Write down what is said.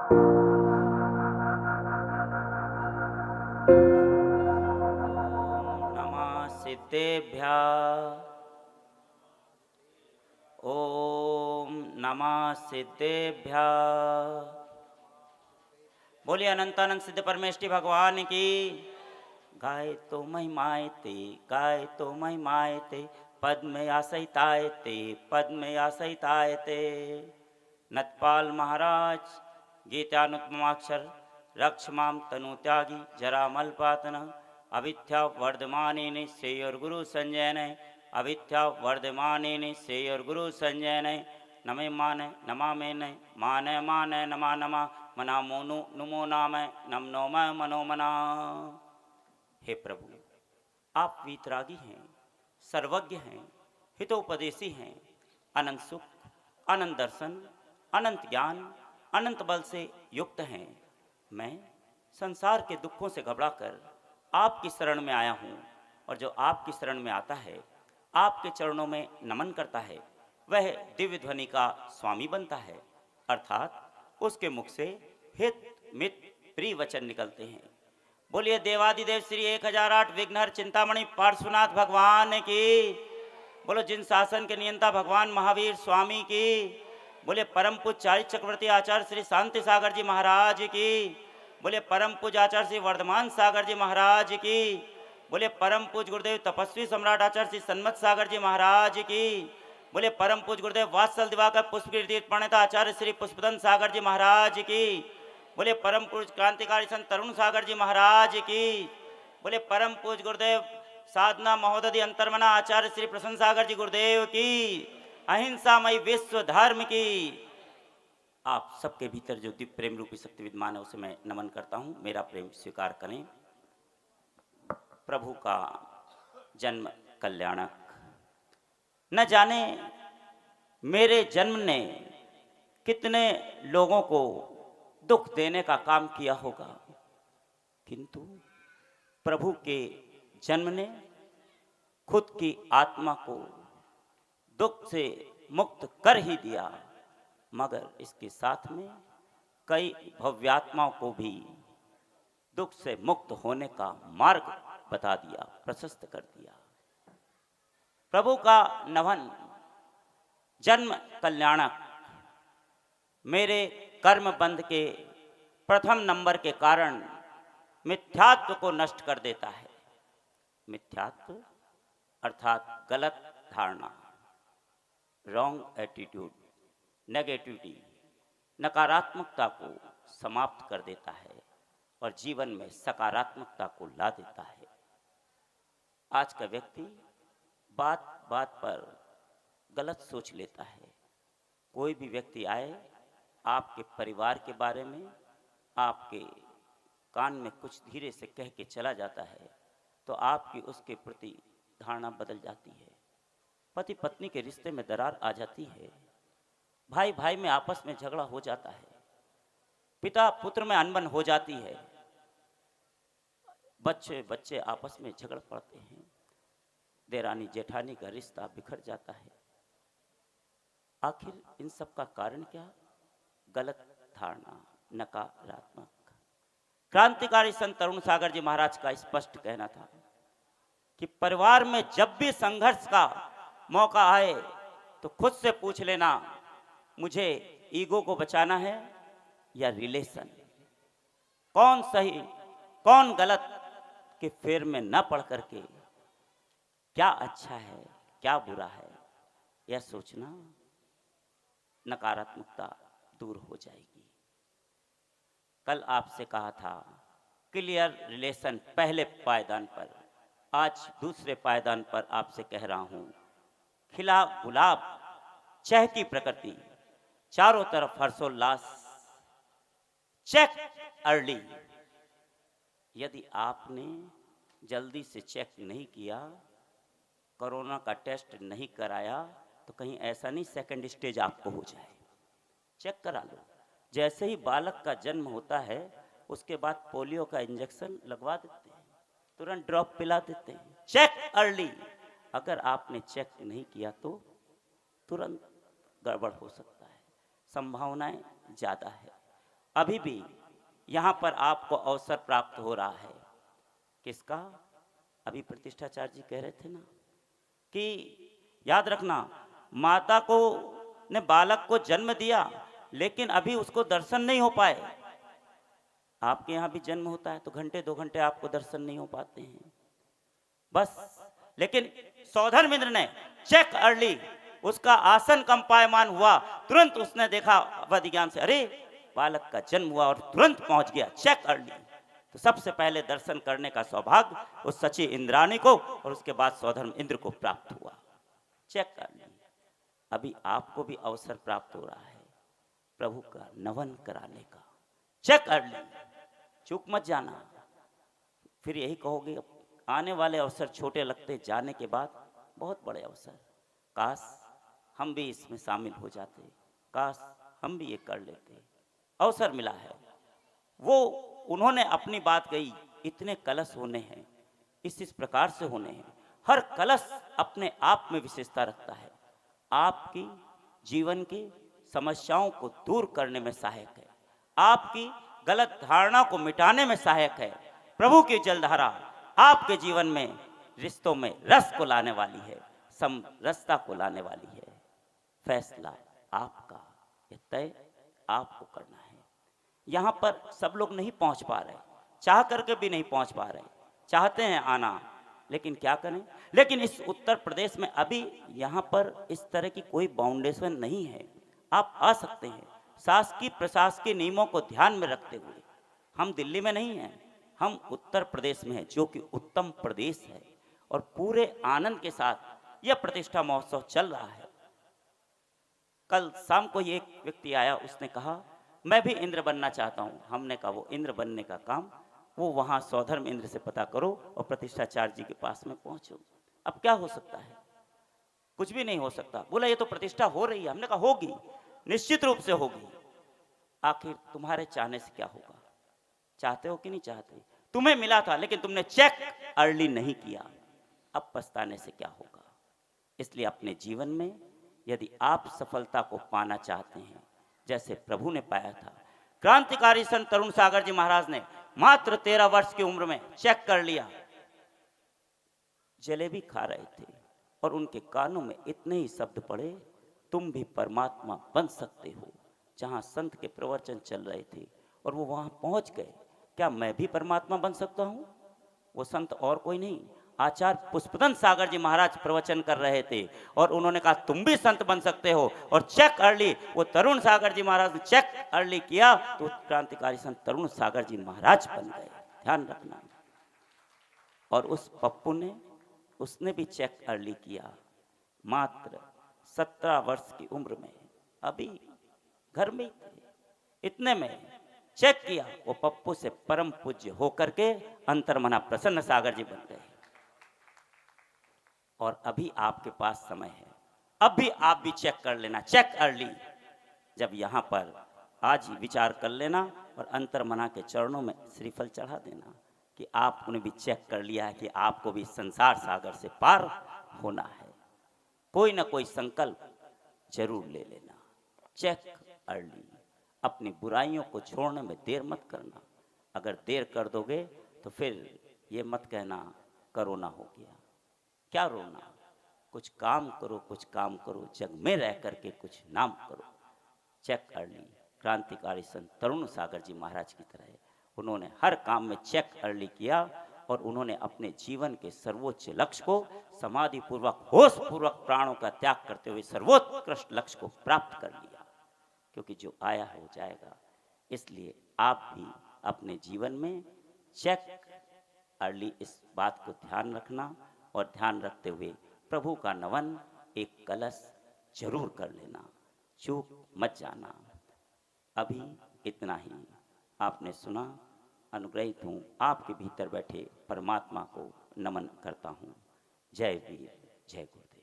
नमः सिद्धेभ्यः। ओम नमः सिद्धेभ्यः। बोलिए अनंतानंद सिद्ध परमेष्टि भगवान की। गाय तो महिमाए ते, गाय तो महिमाए ते, पद में आसहिताए ते, पद में आसहिताए ते। नतपाल महाराज गीतानुत्तमाक्षर रक्ष माम तनु त्यागी जरामल पातन अविद्या वर्धमाने श्रेयोर गुरु संजय ने अविद्या वर्धमाने श्रेयोर गुरु संजय ने नमे माने नमा में ने माने माने नमा नमा मना मोनु नुमो नाम नम नोम मनोमना। हे प्रभु, आप वीतरागी हैं, सर्वज्ञ हैं, हितोपदेशी हैं, अनंत सुख, अनंत दर्शन, अनंत ज्ञान, अनंत बल से युक्त हैं। मैं संसार के दुखों से घबराकर आपकी शरण में आया हूँ, और जो आपकी शरण में आता है, आपके चरणों में नमन करता है, वह दिव्य ध्वनि का स्वामी बनता है, अर्थात उसके मुख से हित मित प्रिय वचन निकलते हैं। बोलिए देवादिदेव श्री 1008 विघ्नहर चिंतामणि पार्श्वनाथ भगवान की। बोलो जिन शासन के नियंता भगवान महावीर स्वामी की। बोले परम पूज चारित चक्रवर्ती आचार्य श्री शांति सागर जी महाराज की। बोले परम पूज आचार्य श्री वर्धमान सागर जी महाराज की। बोले परम पूज गुरुदेव तपस्वी सम्राट आचार्य श्री सन्मत सागर जी महाराज की। बोले परम पूज गुरुदेव वात्सल दिवाकर पुष्पकीर्ति प्रणेता आचार्य श्री पुष्पदन सागर जी महाराज की। बोले परम पूज क्रांतिकारी संत तरुण सागर जी महाराज की। बोले परम पूज गुरुदेव साधना महोदधि अंतर्मना आचार्य श्री प्रसन्न सागर जी गुरुदेव की। अहिंसामय विश्व धर्म की। आप सबके भीतर जो दिव्य प्रेम रूपी शक्ति विद्यमान है, उसे मैं नमन करता हूं। मेरा प्रेम स्वीकार करें। प्रभु का जन्म कल्याणक। न जाने मेरे जन्म ने कितने लोगों को दुख देने का काम किया होगा, किंतु प्रभु के जन्म ने खुद की आत्मा को दुख से मुक्त कर ही दिया, मगर इसके साथ में कई भव्यात्माओं को भी दुख से मुक्त होने का मार्ग बता दिया, प्रशस्त कर दिया। प्रभु का नवन जन्म कल्याणक मेरे कर्म बंध के प्रथम नंबर के कारण मिथ्यात्व को नष्ट कर देता है। मिथ्यात्व अर्थात गलत धारणा, रॉन्ग एटीट्यूड, नेगेटिविटी, नकारात्मकता को समाप्त कर देता है और जीवन में सकारात्मकता को ला देता है। आज का व्यक्ति बात बात पर गलत सोच लेता है। कोई भी व्यक्ति आए, आपके परिवार के बारे में आपके कान में कुछ धीरे से कह के चला जाता है, तो आपकी उसके प्रति धारणा बदल जाती है। पति पत्नी के रिश्ते में दरार आ जाती है। भाई भाई में आपस में झगड़ा हो जाता है। पिता पुत्र में अनबन हो जाती है। बच्चे बच्चे आपस में झगड़ पड़ते हैं। देरानी जेठानी का रिश्ता बिखर जाता है। आखिर इन सब का कारण क्या? गलत धारणा, नकारात्मक। क्रांतिकारी संत तरुण सागर जी महाराज का स्पष्ट कहना था कि परिवार में जब भी संघर्ष का मौका आए तो खुद से पूछ लेना, मुझे ईगो को बचाना है या रिलेशन? कौन सही कौन गलत के फेर में न पड़ करके क्या अच्छा है क्या बुरा है, यह सोचना, नकारात्मकता दूर हो जाएगी। कल आपसे कहा था क्लियर रिलेशन पहले पायदान पर, आज दूसरे पायदान पर आपसे कह रहा हूं, खिला गुलाब चहकी प्रकृति, चारों तरफ हर्षोल्लास, चेक अर्ली। यदि आपने जल्दी से चेक नहीं किया, कोरोना का टेस्ट नहीं कराया, तो कहीं ऐसा नहीं सेकंड स्टेज आपको हो जाए। चेक करा लो। जैसे ही बालक का जन्म होता है, उसके बाद पोलियो का इंजेक्शन लगवा देते हैं, तुरंत ड्रॉप पिला देते हैं। Check early. अगर आपने चेक नहीं किया तो तुरंत गड़बड़ हो सकता है, संभावनाएं ज़्यादा है। अभी भी यहाँ पर आपको अवसर प्राप्त हो रहा है। किसका? अभी प्रतिष्ठाचार्य जी कह रहे थे ना कि याद रखना, माता को ने बालक को जन्म दिया, लेकिन अभी उसको दर्शन नहीं हो पाए। आपके यहाँ भी जन्म होता है तो घंटे 2 घंटे आपको दर्शन नहीं हो पाते हैं बस। लेकिन सौधर्मिंद्र ने चेक अर्ली, उसका आसन कंपायमान हुआ, तुरंत उसने देखा अवधि ज्ञान से, अरे बालक का जन्म हुआ, और तुरंत पहुंच गया चेक अर्ली। तो सबसे पहले दर्शन करने का सौभाग्य उस सची इंद्राणी को और उसके बाद सौधर्म इंद्र को प्राप्त हुआ। Check early. अभी आपको भी अवसर प्राप्त हो रहा है प्रभु का नमन कराने का। चेक अर्ली, चूक मत जाना। फिर यही कहोगे आने वाले अवसर छोटे लगते, जाने के बाद बहुत बड़े अवसर। काश हम भी इसमें शामिल हो जाते, काश हम भी ये कर लेते। अवसर मिला है। वो उन्होंने अपनी बात कही, इतने कलश होने हैं, इस प्रकार से होने हैं। हर कलश अपने आप में विशेषता रखता है, आपकी जीवन की समस्याओं को दूर करने में सहायक है, आपकी गलत धारणा को मिटाने में सहायक है। प्रभु की जलधारा आपके जीवन में रिश्तों में रस को लाने वाली है, समरसता को लाने वाली है। फैसला आपका, ये तय आपको करना है। यहाँ पर सब लोग नहीं पहुँच पा रहे, चाह करके भी नहीं पहुँच पा रहे, चाहते हैं आना, लेकिन क्या करें। लेकिन इस उत्तर प्रदेश में अभी यहाँ पर इस तरह की कोई बाउंडेशन नहीं है, आप आ सकते हैं शासकीय प्रशासकीय नियमों को ध्यान में रखते हुए। हम दिल्ली में नहीं हैं, हम उत्तर प्रदेश में हैं, जो कि उत्तम प्रदेश है, और पूरे आनंद के साथ यह प्रतिष्ठा महोत्सव चल रहा है। कल शाम को ही एक व्यक्ति आया, उसने कहा मैं भी इंद्र बनना चाहता हूँ। हमने कहा वो इंद्र बनने का काम वो वहाँ सौधर्म इंद्र से पता करो और प्रतिष्ठाचार्य जी के पास में पहुँचो। अब क्या हो सकता है? कुछ भी नहीं हो सकता। बोला ये तो प्रतिष्ठा हो रही है। हमने कहा होगी, निश्चित रूप से होगी। आखिर तुम्हारे चाहने से क्या होगा? चाहते हो कि नहीं चाहते? तुम्हें मिला था लेकिन तुमने चेक अर्ली नहीं किया, अब पछताने से क्या होगा? इसलिए अपने जीवन में यदि आप सफलता को पाना चाहते हैं, जैसे प्रभु ने पाया था, क्रांतिकारी संत तरुण सागर जी महाराज ने मात्र 13 वर्ष की उम्र में चेक कर लिया। जलेबी खा रहे थे और उनके कानों में इतने ही शब्द पड़े, तुम भी परमात्मा बन सकते हो। जहां संत के प्रवचन चल रहे थे और वो वहां पहुंच गए। क्या मैं भी परमात्मा बन सकता हूं? वो संत और कोई नहीं, आचार्य पुष्पदंत सागर जी महाराज प्रवचन कर रहे थे और उन्होंने कहा तुम भी संत बन सकते हो। और चेक अर्ली वो तरुण सागर जी महाराज ने चेक अर्ली किया तो क्रांतिकारी संत तरुण सागर जी महाराज बन गए। ध्यान रखना। और उस पप्पू ने, उसने भी चेक अर्ली किया मात्र 17 वर्ष की उम्र में, अभी घर में ही थे, इतने में चेक किया। वो पप्पू से परम पूज्य होकर के अंतर्मना प्रसन्न सागर जी बन गए। और अभी आपके पास समय है, अब भी आप भी चेक कर लेना, चेक अर्ली। जब यहाँ पर आज ही विचार कर लेना और अंतर्मना के चरणों में श्रीफल चढ़ा देना कि आपने भी चेक कर लिया है कि आपको भी संसार सागर से पार होना है। कोई ना कोई संकल्प जरूर ले लेना। Check early. अपनी बुराइयों को छोड़ने में देर मत करना। अगर देर कर दोगे तो फिर ये मत कहना करोना हो गया। क्या रोना? कुछ काम करो, कुछ काम करो, जग में रह करके कुछ नाम करो। Check early. क्रांतिकारी संत तरुण सागर जी महाराज की तरह उन्होंने हर काम में चेक अर्ली किया और उन्होंने अपने जीवन के सर्वोच्च लक्ष्य को समाधि पूर्वक, होश पूर्वक, प्राणों का त्याग करते हुए सर्वोत्कृष्ट लक्ष्य को प्राप्त कर लिया। क्योंकि जो आया हो जाएगा। इसलिए आप भी अपने जीवन में चेक अर्ली, इस बात को ध्यान रखना और ध्यान रखते हुए प्रभु का नमन एक कलश जरूर कर लेना, चूक मत जाना। अभी इतना ही आपने सुना। अनुग्रहित हूँ, आपके भीतर बैठे परमात्मा को नमन करता हूँ। जय वीर, जय गुरुदेव।